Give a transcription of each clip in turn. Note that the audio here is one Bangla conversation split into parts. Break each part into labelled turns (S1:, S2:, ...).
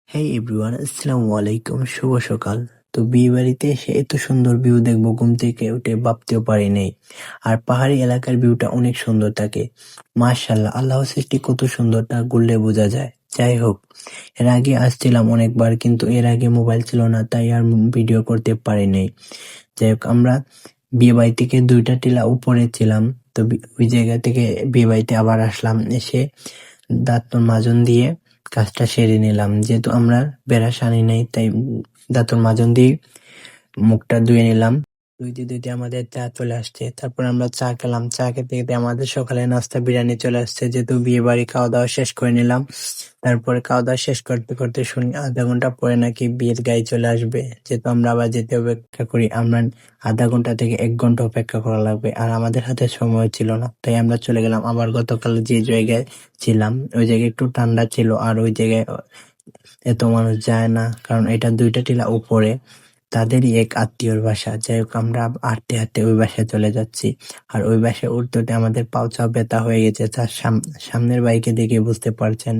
S1: হেই এভরিওয়ান, আসসালামু আলাইকুম, শুভ সকাল। তো বিয়ে বাড়িতে এসে এত সুন্দর ভিউ দেখবো ঘুম থেকে উঠে ভাবতেও পারি নাই। আর পাহাড়ি এলাকার ভিউটা অনেক সুন্দর থাকে। মাশাআল্লাহ, আল্লাহর সৃষ্টি কত সুন্দর তা ঘুরলে বোঝা যায়। যাই হোক, এর আগে আসছিলাম অনেকবার, কিন্তু এর আগে মোবাইল ছিল না, তাই আর ভিডিও করতে পারি নাই। যাই হোক, আমরা বিয়ে বাড়ি থেকে 2টা টিলা উপরে ছিলাম। তো ওই জায়গা থেকে বিয়ে বাড়িতে আবার আসলাম, এসে দাঁত মাজন দিয়ে কাজটা সেরে নিলাম। যেহেতু আমরা ব্রাশ আনি নাই, তাই দাঁতের মাজন দিয়ে মুখটা ধুয়ে নিলাম। ধুইতে ধুইতে আমাদের চা চলে আসছে। তারপর আমরা চা খেলাম। চা খেতে খেতে আমাদের সকালে নাস্তা বিরিয়ানি চলে আসছে। যেহেতু বিয়ে বাড়ি খাওয়া দাওয়া শেষ করে নিলাম, তারপরে খাওয়া দাওয়া শেষ করতে করতে শুনি 0.5 ঘন্টা পরে নাকি বিয়ের গাড়ি চলে আসবে। যেহেতু আমরা আবার যেতে অপেক্ষা করি, আমরা 0.5 ঘন্টা থেকে 1 ঘন্টা অপেক্ষা করা লাগবে, আর আমাদের হাতে সময় ছিল না, তাই আমরা চলে গেলাম। আবার গতকাল যে জায়গায় ছিলাম ওই জায়গায় একটু ঠান্ডা ছিল, আর ওই জায়গায় এত মানুষ যায় না, কারণ এটা 2টা টিলা উপরে, তাদেরই এক আত্মীয়র বাসা। যাই হোক, আমরা হাঁটতে হাঁটতে ওই বাসায় চলে যাচ্ছি। আর ওই বাসায় উঠতে উঠতে আমাদের পাও ব্যথা হয়ে গেছে, তার সামনের বাইকে দেখে বুঝতে পারছেন।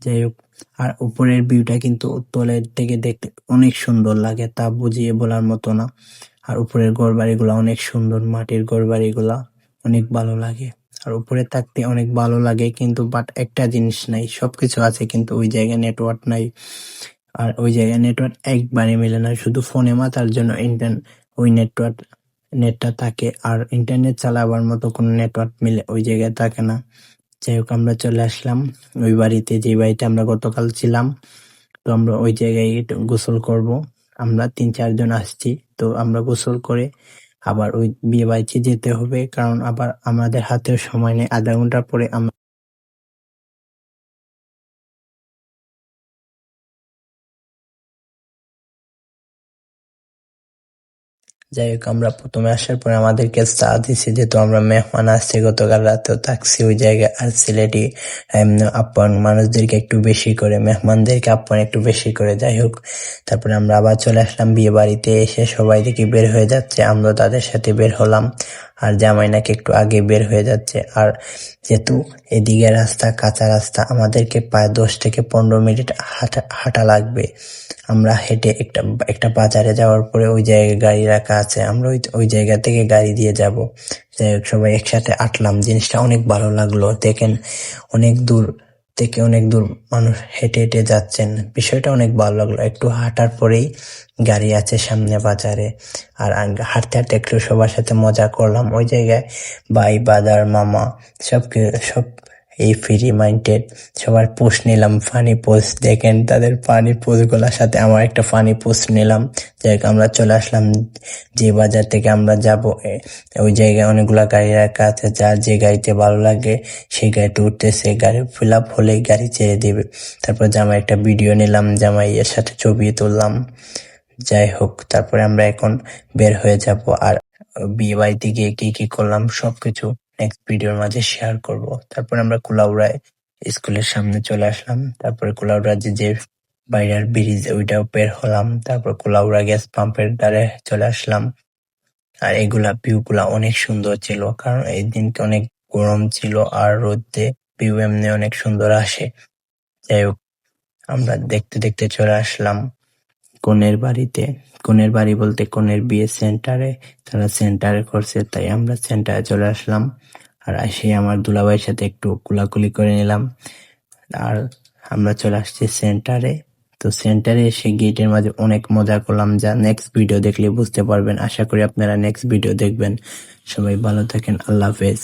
S1: যাই হোক, আর উপরের ভিউটা কিন্তু তলের থেকে দেখতে অনেক সুন্দর লাগে, তা বুঝিয়ে বলার মতো না। আর উপরের ঘর বাড়িগুলা অনেক সুন্দর, মাটির ঘর বাড়িগুলা অনেক ভালো লাগে। আর উপরে থাকতে অনেক ভালো লাগে, কিন্তু বাট একটা জিনিস নাই, সবকিছু আছে কিন্তু ওই জায়গায় নেটওয়ার্ক নাই। আর ওই জায়গায় নেটওয়ার্ক একবারে মেলে না, শুধু ফোনে মাতার জন্য ওই নেটটা থাকে, আর ইন্টারনেট চালাবার মতো কোনো নেটওয়ার্ক মিলে ওই জায়গায় থাকে না। যাই হোক, আমরা চলে আসলাম ওই বাড়িতে, যে বাড়িতে আমরা গতকাল ছিলাম। তো আমরা ওই জায়গায় গোসল করব। আমরা 3-4 জন আসছি, তো আমরা গোসল করে আবার ওই বিয়ে বাড়িতে যেতে হবে, কারণ আবার আমাদের হাতেও সময় নেই। 0.5 ঘন্টা পরে আমরা যাই হোক, আমরা প্রথমে আসার পরে আমাদেরকে চা দিছে, যেহেতু আমরা মেহমান আসছি, গতকাল রাতেও থাকছি ওই জায়গায়। আর সিলেটি আপ্যায়ন মানুষদেরকে একটু বেশি করে, মেহমানদেরকে আপ্যায়ন একটু বেশি করে। যাই হোক, তারপরে আমরা আবার চলে আসলাম বিয়ে বাড়িতে। এসে সবাই দেখি বের হয়ে যাচ্ছে, আমরা তাদের সাথে বের হলাম। আর জামাই নাকি একটু আগে বের হয়ে যাচ্ছে। আর যেহেতু এদিকে রাস্তা কাঁচা রাস্তা, আমাদেরকে প্রায় 10 থেকে 15 মিনিট হাঁটা লাগবে। আমরা হেঁটে একটা বাজারে যাওয়ার পরে ওই জায়গায় গাড়ি রাখা আছে, আমরা ওই জায়গা থেকে গাড়ি দিয়ে যাব। যাই হোক, সবাই একসাথে হাঁটলাম, জিনিসটা অনেক ভালো লাগলো। দেখেন, অনেক দূর থেকে অনেক দূর মানুষ হেঁটে হেঁটে যাচ্ছেন, বিষয়টা অনেক ভালো লাগলো। একটু হাঁটার পরেই গাড়ি আছে সামনে বাজারে। আর হাঁটতে হাঁটতে একটু সবার সাথে মজা করলাম ওই জায়গায়। ভাই, বাদার, মামা, সব এই ফ্রি মাইন্ডেড সবার পোস্ট নিলাম, ফানি পোস্ট। দেখেন তাদের ফানি পোস্ট গুলার সাথে আমার একটা ফানি পোস্ট নিলাম। যাই হোক, আমরা চলে আসলাম যে বাজার থেকে আমরা যাব, ওই জায়গায় অনেকগুলা গাড়ি রাখা আছে, যার যে গাড়িতে ভালো লাগে সেই গাড়িতে উঠতেছে, গাড়ি ফিল আপ হলেই গাড়ি ছেড়ে দিবে। তারপর জামাই একটা ভিডিও নিলাম, জামাই এর সাথে ছবি তুললাম। যাই হোক, তারপরে আমরা এখন বের হয়ে যাব। আর বিয়ে বাড়িতে গিয়ে কি কি করলাম সবকিছু নেক্সট ভিডিওর মাঝে শেয়ার করব। তারপর আমরা কুলাউড়ায় স্কুলের সামনে চলে আসলাম। তারপরে কুলাউড়া যে বাইরের ব্রিজ ওইটাও বের হলাম। তারপর কুলাউড়া গ্যাস পাম্পের ধারে চলে আসলাম। আর এগুলা ভিউ গুলা অনেক সুন্দর ছিল, কারণ এই দিনকে অনেক গরম ছিল, আর রোদে ভিউ এমনি অনেক সুন্দর আসে। যাই হোক, আমরা দেখতে দেখতে চলে আসলাম কনের বাড়িতে। কনের বাড়ি বলতে কনের বিয়ে সেন্টারে, তারা সেন্টারে করছে, তাই আমরা সেন্টারে চলে আসলাম। আর এসে আমার দুলাভাইয়ের সাথে একটু কুলাকুলি করে নিলাম। আর আমরা চলে আসছি সেন্টারে। তো সেন্টারে এসে গেটের মাঝে অনেক মজা করলাম, যা নেক্সট ভিডিও দেখলে বুঝতে পারবেন। আশা করি আপনারা নেক্সট ভিডিও দেখবেন। সবাই ভালো থাকেন, আল্লাহ হাফেজ।